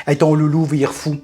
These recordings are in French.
Hey, ton loulou vire fou.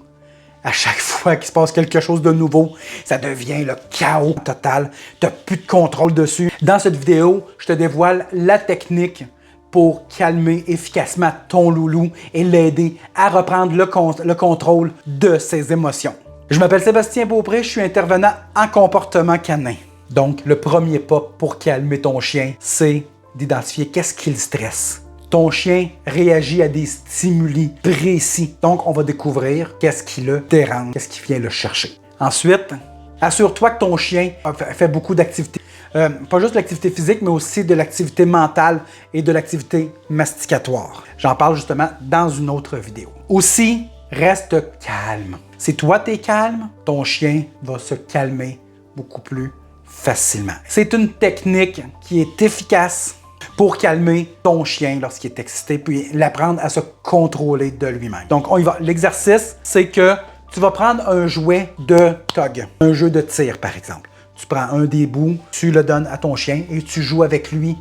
À chaque fois qu'il se passe quelque chose de nouveau, ça devient le chaos total. Tu n'as plus de contrôle dessus. Dans cette vidéo, je te dévoile la technique pour calmer efficacement ton loulou et l'aider à reprendre le contrôle de ses émotions. Je m'appelle Sébastien Beaupré, je suis intervenant en comportement canin. Donc, le premier pas pour calmer ton chien, c'est d'identifier qu'est-ce qui le stresse. Ton chien réagit à des stimuli précis. Donc, on va découvrir qu'est-ce qui le dérange, qu'est-ce qui vient le chercher. Ensuite, assure-toi que ton chien fait beaucoup d'activités. Pas juste de l'activité physique, mais aussi de l'activité mentale et de l'activité masticatoire. J'en parle justement dans une autre vidéo. Aussi, reste calme. Si toi, tu es calme, ton chien va se calmer beaucoup plus facilement. C'est une technique qui est efficace pour calmer ton chien lorsqu'il est excité, puis l'apprendre à se contrôler de lui-même. Donc, on y va. L'exercice, c'est que tu vas prendre un jouet de tug, un jeu de tir, par exemple. Tu prends un des bouts, tu le donnes à ton chien et tu joues avec lui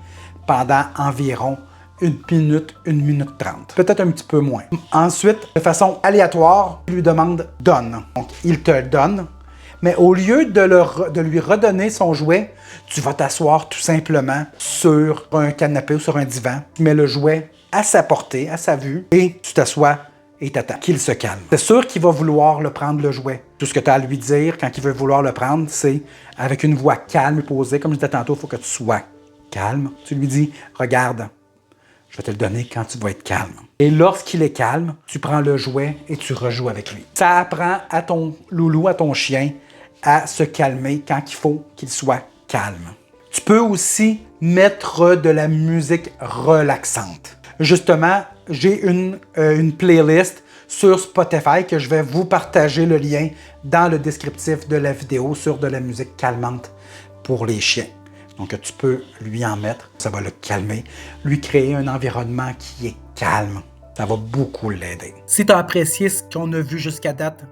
pendant environ 1 minute 30. Peut-être un petit peu moins. Ensuite, de façon aléatoire, tu lui demandes « donne ». Donc, il te le donne. Mais au lieu de lui redonner son jouet, tu vas t'asseoir tout simplement sur un canapé ou sur un divan. Tu mets le jouet à sa portée, à sa vue, et tu t'assois et t'attends qu'il se calme. C'est sûr qu'il va vouloir le prendre, le jouet. Tout ce que tu as à lui dire quand il veut vouloir le prendre, c'est avec une voix calme et posée. Comme je disais tantôt, il faut que tu sois calme. Tu lui dis « Regarde, je vais te le donner quand tu vas être calme. » Et lorsqu'il est calme, tu prends le jouet et tu rejoues avec lui. Ça apprend à ton loulou, à ton chien, à se calmer quand il faut qu'il soit calme. Tu peux aussi mettre de la musique relaxante. Justement, j'ai une playlist sur Spotify que je vais vous partager le lien dans le descriptif de la vidéo sur de la musique calmante pour les chiens. Donc, tu peux lui en mettre, ça va le calmer, lui créer un environnement qui est calme. Ça va beaucoup l'aider. Si tu as apprécié ce qu'on a vu jusqu'à date,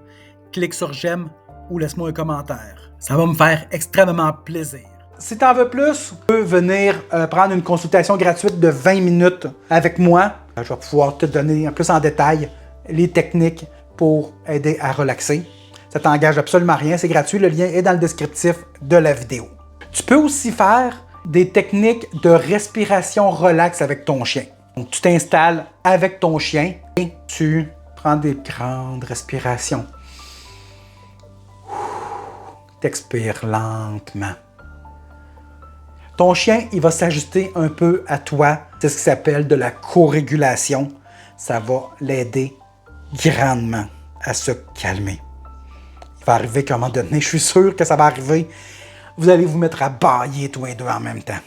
clique sur j'aime ou laisse-moi un commentaire. Ça va me faire extrêmement plaisir. Si tu en veux plus, tu peux venir prendre une consultation gratuite de 20 minutes avec moi. Je vais pouvoir te donner plus en détail les techniques pour aider à relaxer. Ça t'engage absolument rien, c'est gratuit. Le lien est dans le descriptif de la vidéo. Tu peux aussi faire des techniques de respiration relaxe avec ton chien. Donc, tu t'installes avec ton chien et tu prends des grandes respirations. T'expires lentement. Ton chien, il va s'ajuster un peu à toi. C'est ce qui s'appelle de la co-régulation. Ça va l'aider grandement à se calmer. Il va arriver qu'à un moment donné, je suis sûr que ça va arriver, vous allez vous mettre à bâiller tous les deux en même temps.